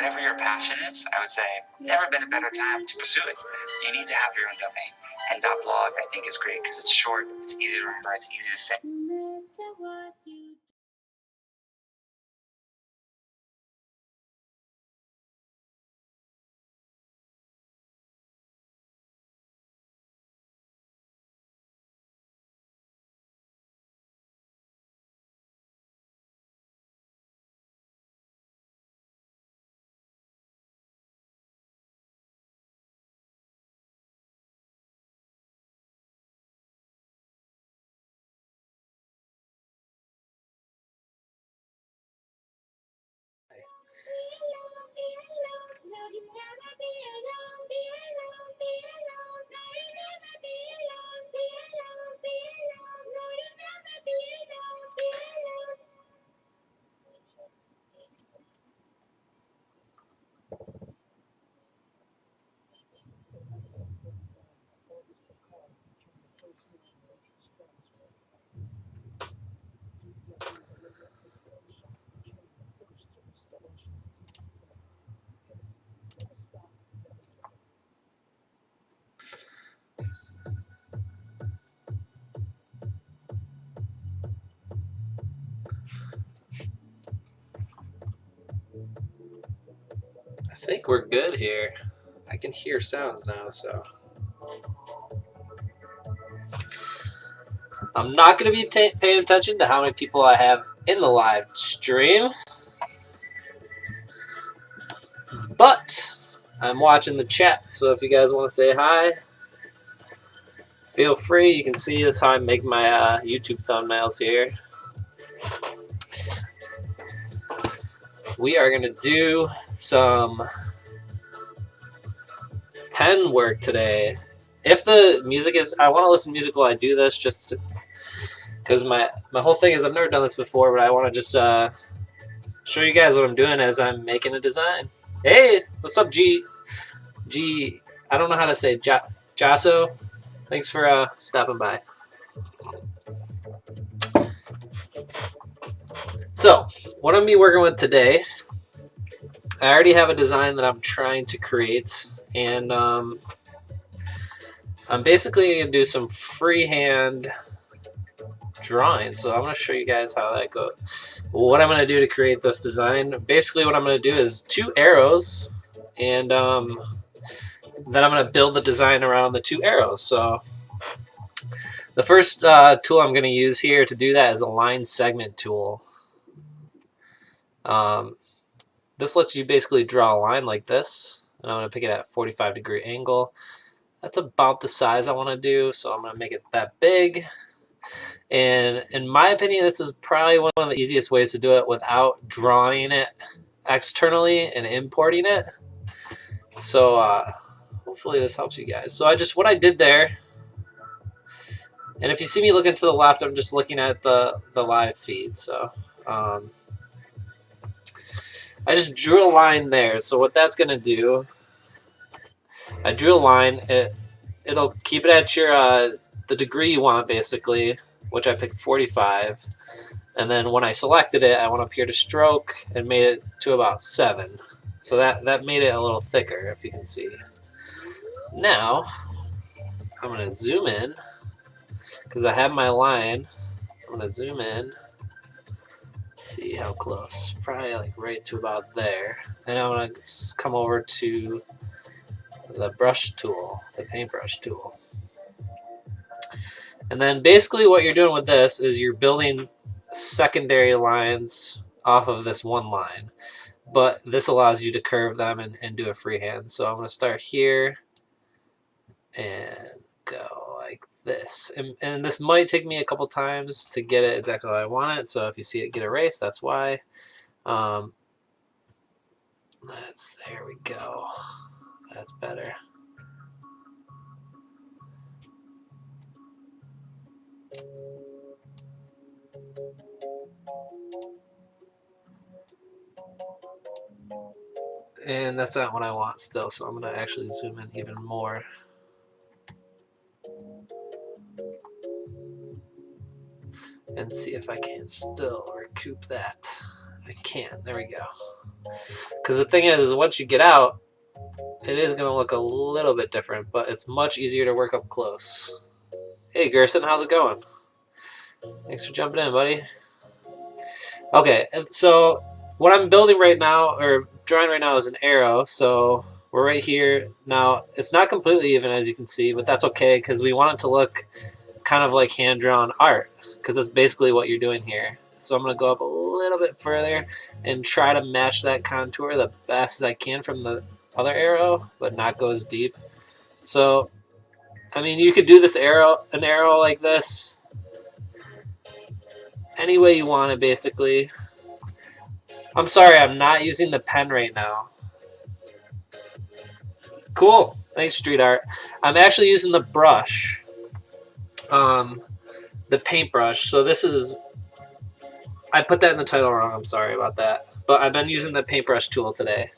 Whatever your passion is, I would say, never been a better time to pursue it. You need to have your own domain. And .blog, I think, is great because it's short, it's easy to remember, it's easy to say. I think we're good here. I can hear sounds now, so I'm not going to be paying attention to how many people I have in the live stream, but I'm watching the chat, so if you guys want to say hi, feel free. You can see that's how I make my YouTube thumbnails here. We are going to do some pen work today. If the music is, I want to listen to music while I do this, just because my whole thing is I've never done this before, but I want to just show you guys what I'm doing as I'm making a design. Hey, what's up, G? I don't know how to say Jasso. Thanks for stopping by. So, what I'm going to be working with today, I already have a design that I'm trying to create, and I'm basically going to do some freehand drawing. So I'm going to show you guys how that goes. What I'm going to do to create this design, basically what I'm going to do is 2 arrows, and then I'm going to build the design around the 2 arrows. So the first tool I'm going to use here to do that is a line segment tool. This lets you basically draw a line like this, and I'm going to pick it at a 45-degree angle. That's about the size I want to do, so I'm going to make it that big. And in my opinion, this is probably one of the easiest ways to do it without drawing it externally and importing it. So hopefully this helps you guys. So what I did there, and if you see me looking to the left, I'm just looking at the live feed. So I just drew a line there. So what that's going to do, I drew a line. It'll keep it at your the degree you want, basically, which I picked 45. And then when I selected it, I went up here to stroke and made it to about 7. So that made it a little thicker, if you can see. Now, I'm going to zoom in, because I have my line. I'm going to zoom in, see how close. Probably like right to about there. And I'm going to come over to the brush tool, the paintbrush tool. And then basically what you're doing with this is you're building secondary lines off of this one line, but this allows you to curve them and do a freehand. So I'm going to start here and go like this, and this might take me a couple times to get it exactly how I want it. So if you see it get erased, that's why. There we go. That's better. And that's not what I want still, so I'm going to actually zoom in even more. And see if I can still recoup that. I I can't. There we go. Because the thing is once you get out, it is going to look a little bit different, but it's much easier to work up close. Hey, Gerson, how's it going? Thanks for jumping in, buddy. Okay, and so what I'm building right now, or drawing right now, is an arrow. So we're right here. Now, it's not completely even, as you can see, but that's okay because we want it to look kind of like hand-drawn art because that's basically what you're doing here. So I'm going to go up a little bit further and try to match that contour the best as I can from the other arrow, but not go as deep. So, I mean, you could do this an arrow like this any way you want it, basically. I'm sorry, I'm not using the pen right now. Cool. Thanks, Street Art. I'm actually using the brush, the paintbrush. So this is, I put that in the title wrong. I'm sorry about that. But I've been using the paintbrush tool today.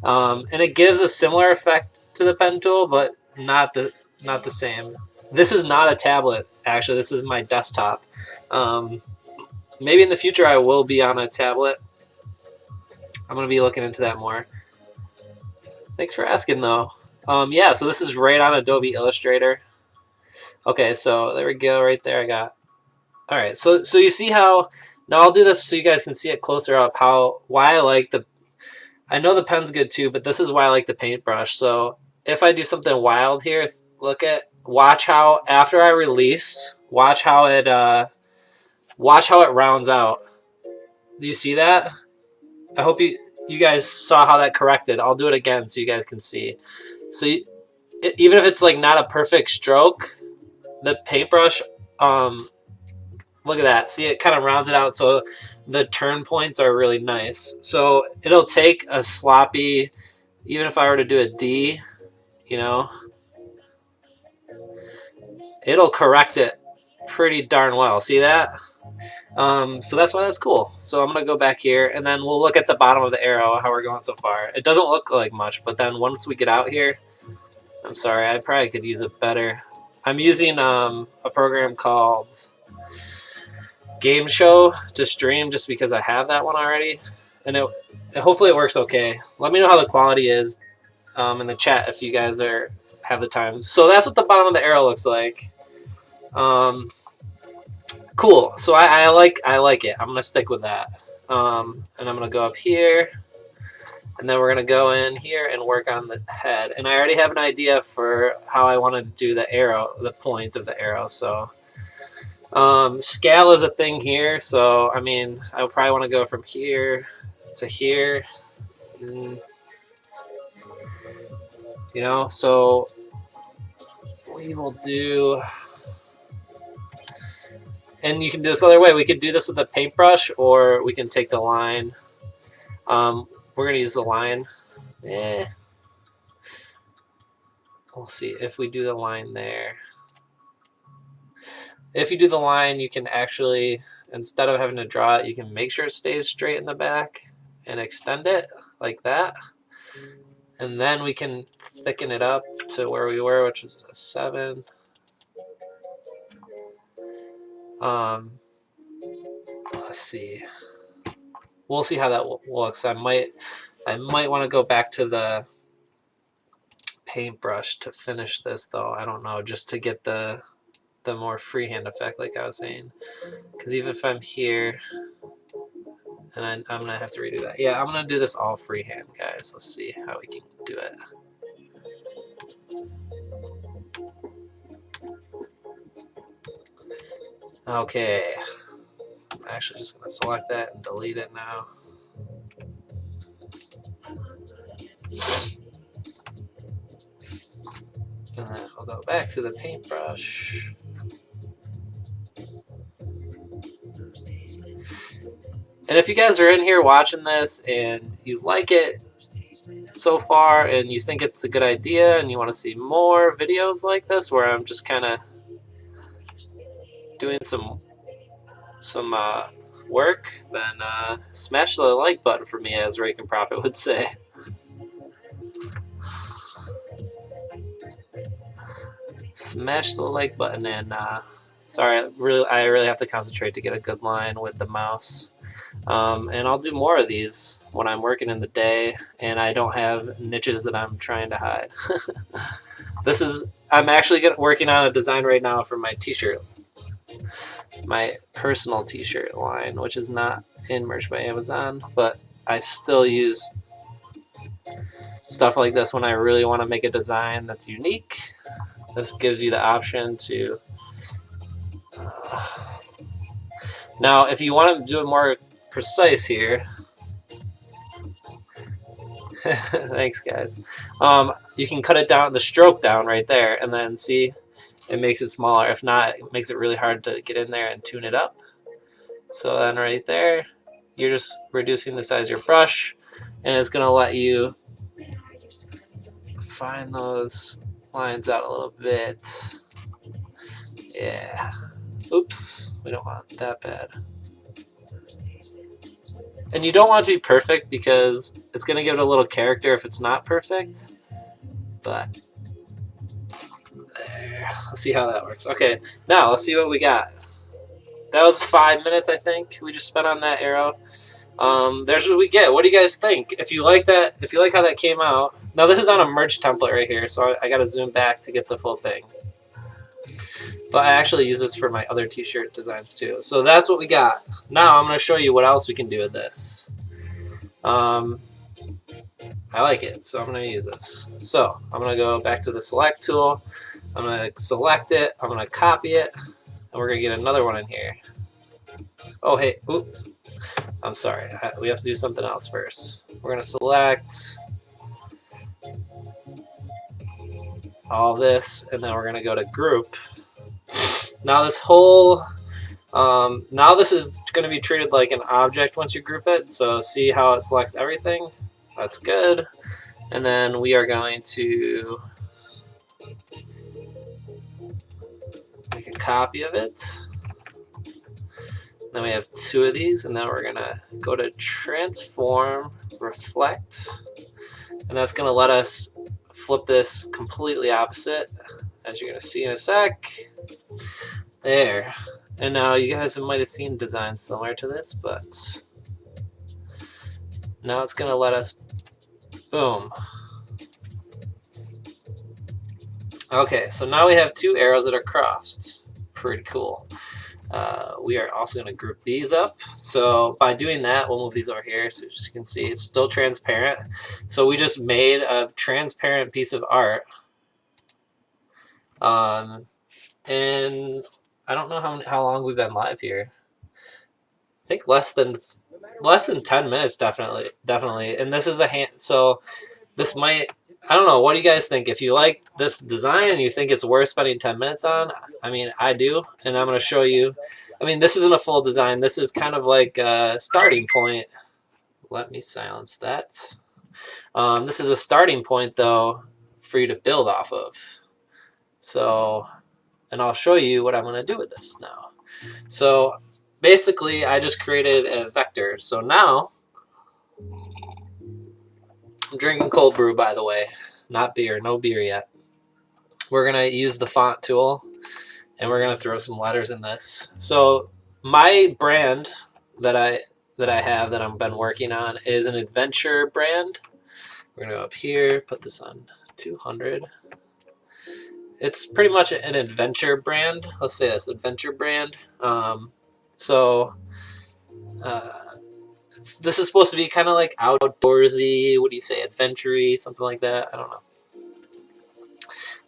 And it gives a similar effect to the pen tool, but not the same. This is not a tablet, actually. This is my desktop. Maybe in the future I will be on a tablet. I'm going to be looking into that more. Thanks for asking, though. Yeah, so this is right on Adobe Illustrator. Okay, so there we go, right there I got. All right, so you see how, now I'll do this so you guys can see it closer up, why I like the, I know the pen's good too, but this is why I like the paintbrush. So if I do something wild here, watch how, after I release, watch how it rounds out. Do you see that? I hope you guys saw how that corrected. I'll do it again so you guys can see. So even if it's like not a perfect stroke, the paintbrush, look at that. See, it kind of rounds it out so the turn points are really nice. So it'll take a sloppy, even if I were to do a D, you know, it'll correct it pretty darn well. See that? So that's why that's cool. So I'm going to go back here, and then we'll look at the bottom of the arrow, how we're going so far. It doesn't look like much, but then once we get out here, I'm sorry, I probably could use it better. I'm using a program called Game Show to stream just because I have that one already, and hopefully it works okay. Let me know how the quality is in the chat if you guys have the time. So that's what the bottom of the arrow looks like. Cool. So I like it. I'm gonna stick with that. And I'm gonna go up here, and then we're gonna go in here and work on the head. And I already have an idea for how I want to do the arrow, the point of the arrow. So scale is a thing here. So I mean, I probably want to go from here to here. You know, so we will do. And you can do this other way. We could do this with a paintbrush, or we can take the line. We're going to use the line. We'll see if we do the line there. If you do the line, you can actually, instead of having to draw it, you can make sure it stays straight in the back and extend it like that. And then we can thicken it up to where we were, which is a 7. Let's see. We'll see how that looks. I might want to go back to the paintbrush to finish this, though. I don't know, just to get the more freehand effect, like I was saying. Because even if I'm here, and I'm gonna have to redo that. Yeah, I'm gonna do this all freehand, guys. Let's see how we can do it. Okay. I'm actually just going to select that and delete it now. And then I'll go back to the paintbrush. And if you guys are in here watching this and you like it so far and you think it's a good idea and you want to see more videos like this where I'm just kind of doing some work, then smash the like button for me, as Rake and Profit would say. Smash the like button, and sorry, I really have to concentrate to get a good line with the mouse. And I'll do more of these when I'm working in the day and I don't have niches that I'm trying to hide. I'm actually working on a design right now for my t-shirt, my personal t-shirt line, which is not in Merch by Amazon, but I still use stuff like this when I really want to make a design that's unique. This gives you the option to now if you want to do it more precise here. Thanks guys. You can cut it down, the stroke down right there, and then see it makes it smaller. If not, it makes it really hard to get in there and tune it up. So then right there, you're just reducing the size of your brush, and it's going to let you find those lines out a little bit. Yeah. Oops, we don't want that bad. And you don't want it to be perfect because it's going to give it a little character if it's not perfect. But there. Let's see how that works. Okay, now let's see what we got. That was 5 minutes, I think, we just spent on that arrow. There's what we get. What do you guys think? If you like that, if you like how that came out. Now this is on a merch template right here, so I got to zoom back to get the full thing. But I actually use this for my other t-shirt designs too. So that's what we got. Now I'm going to show you what else we can do with this. I like it, so I'm going to use this. So I'm going to go back to the select tool. I'm going to select it. I'm going to copy it. And we're going to get another one in here. Oh, hey. Oop. I'm sorry. We have to do something else first. We're going to select all this, and then we're going to go to group. Now this whole, now this is going to be treated like an object once you group it. So see how it selects everything? That's good. And then we are going to make a copy of it. Then we have two of these, and then we're going to go to transform, reflect, and that's going to let us flip this completely opposite, as you're going to see in a sec. There. And now you guys might have seen designs similar to this, but now it's going to let us, boom. Okay, so now we have two arrows that are crossed. Pretty cool. We are also going to group these up. So by doing that, we'll move these over here. So as you can see, it's still transparent. So we just made a transparent piece of art. And I don't know how long we've been live here. I think less than 10 minutes, definitely. And this is a hand. So this might. I don't know. What do you guys think? If you like this design and you think it's worth spending 10 minutes on, I mean, I do. And I'm going to show you. I mean, this isn't a full design. This is kind of like a starting point. Let me silence that. This is a starting point, though, for you to build off of. So, and I'll show you what I'm going to do with this now. So, basically, I just created a vector. So now, I'm drinking cold brew, by the way, not beer, no beer yet. We're going to use the font tool, and we're going to throw some letters in this. So my brand that I have that I've been working on is an adventure brand. We're going to go up here, put this on 200. It's pretty much an adventure brand. Let's say this, adventure brand. This is supposed to be kind of like outdoorsy, what do you say, adventure-y, something like that. I don't know.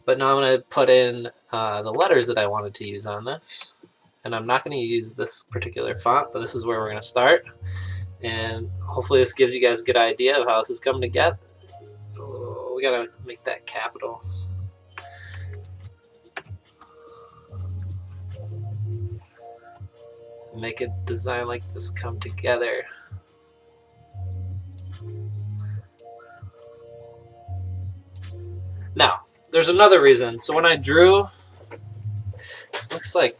But now I'm going to put in the letters that I wanted to use on this. And I'm not going to use this particular font, but this is where we're going to start. And hopefully this gives you guys a good idea of how this is coming together. Oh, we got to make that capital. Make a design like this come together. Now, there's another reason. So when I drew, looks like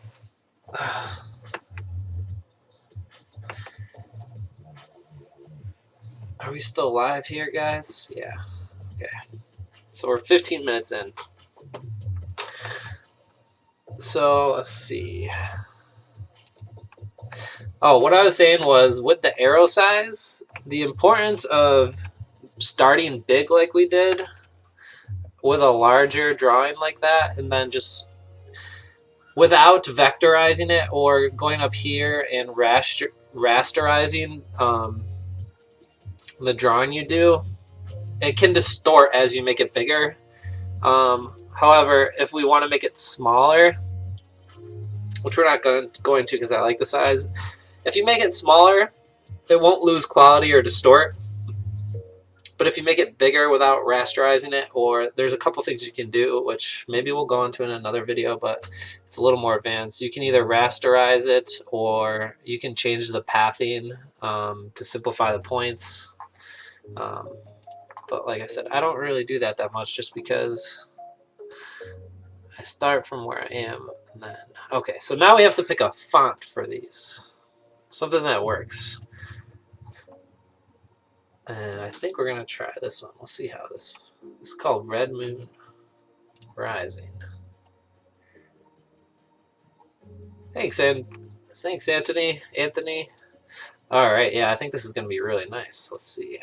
are we still live here, guys? Yeah. Okay. So we're 15 minutes in. So let's see. Oh, what I was saying was with the arrow size, the importance of starting big like we did with a larger drawing like that, and then just without vectorizing it or going up here and rasterizing the drawing you do, it can distort as you make it bigger. However, if we want to make it smaller, which we're not going to because I like the size, if you make it smaller, it won't lose quality or distort. But if you make it bigger without rasterizing it, or there's a couple things you can do, which maybe we'll go into in another video, but it's a little more advanced. You can either rasterize it or you can change the pathing to simplify the points. But like I said, I don't really do that much just because I start from where I am. And then, okay, so now we have to pick a font for these. Something that works. And I think we're going to try this one. We'll see how this is called Red Moon Rising. Thanks, Anthony. All right, yeah, I think this is going to be really nice. Let's see.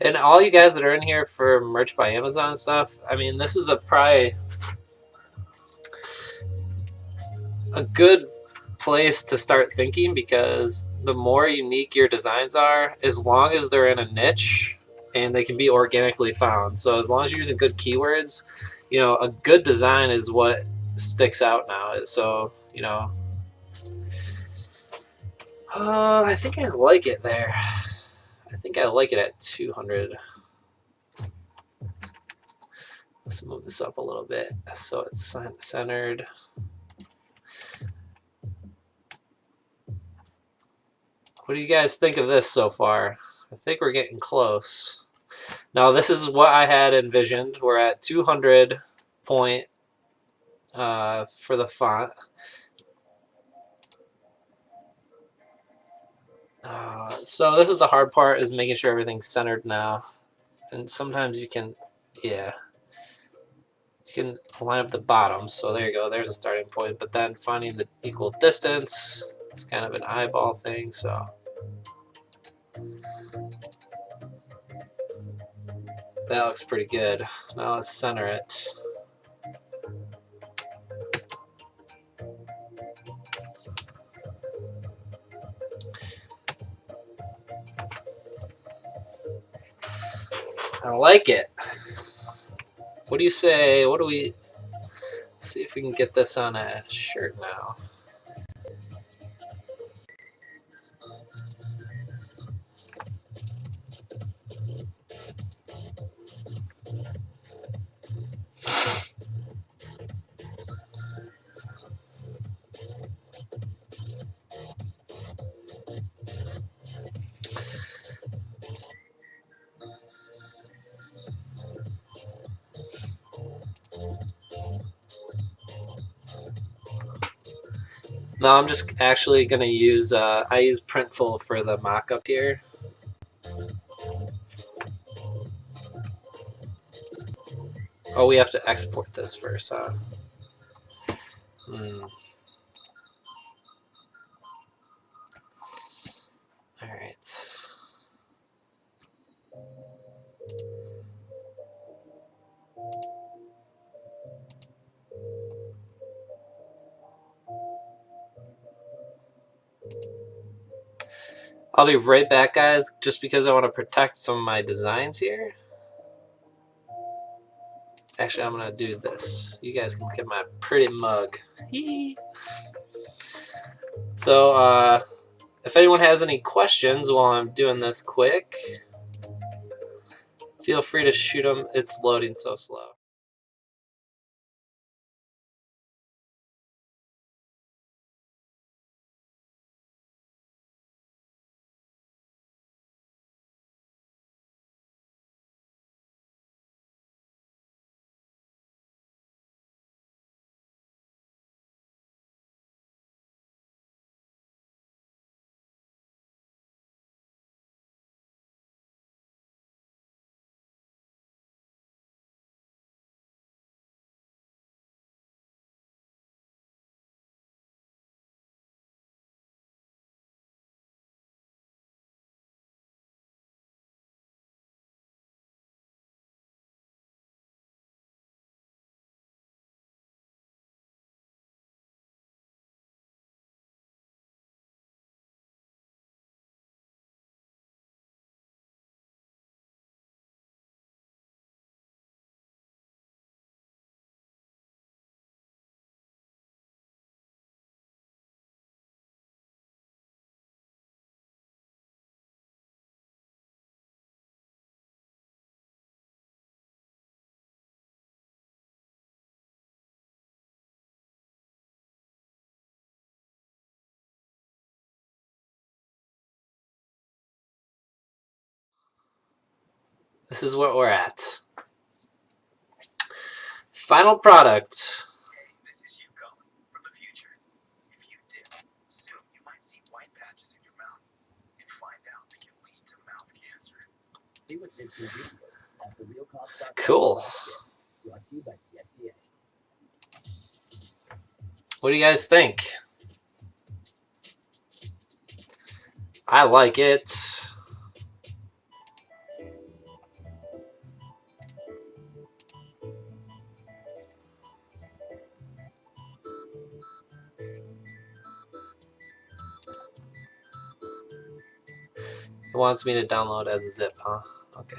And all you guys that are in here for merch by Amazon stuff, I mean, this is probably a good place to start thinking, because the more unique your designs are, as long as they're in a niche and they can be organically found. So as long as you're using good keywords, you know, a good design is what sticks out now. So, you know, I think I like it there. I think I like it at 200. Let's move this up a little bit so it's centered. What do you guys think of this so far? I think we're getting close. Now, this is what I had envisioned. We're at 200 point for the font. So this is the hard part, is making sure everything's centered now. And sometimes you can, yeah, you can line up the bottom. So there you go. There's a starting point. But then finding the equal distance, it's kind of an eyeball thing. So that looks pretty good. Now let's center it. I like it. What do you say? What do we... Let's see if we can get this on a shirt now. No, I'm just actually going to use, I use Printful for the mockup here. Oh, we have to export this first, huh? All right. I'll be right back, guys, just because I want to protect some of my designs here. Actually, I'm going to do this. You guys can look at my pretty mug. So, if anyone has any questions while I'm doing this quick, feel free to shoot them. It's loading so slow. this is what we're at. Final product. Cool. What do you guys think? I like it. It wants me to download as a zip, huh? Okay.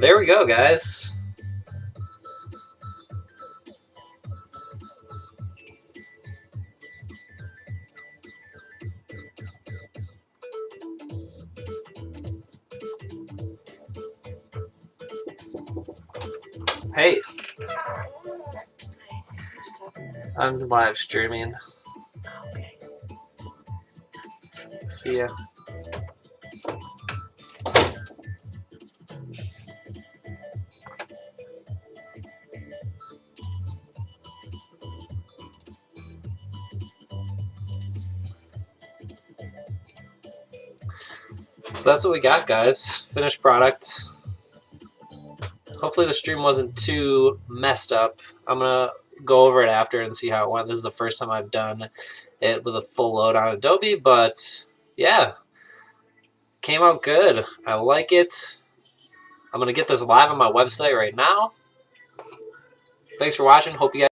There we go, guys. Hey, I'm live streaming. See ya. So that's what we got, guys. Finished product. Hopefully the stream wasn't too messed up. I'm going to go over it after and see how it went. This is the first time I've done it with a full load on Adobe, but yeah, came out good. I like it. I'm going to get this live on my website right now. Thanks for watching. Hope you guys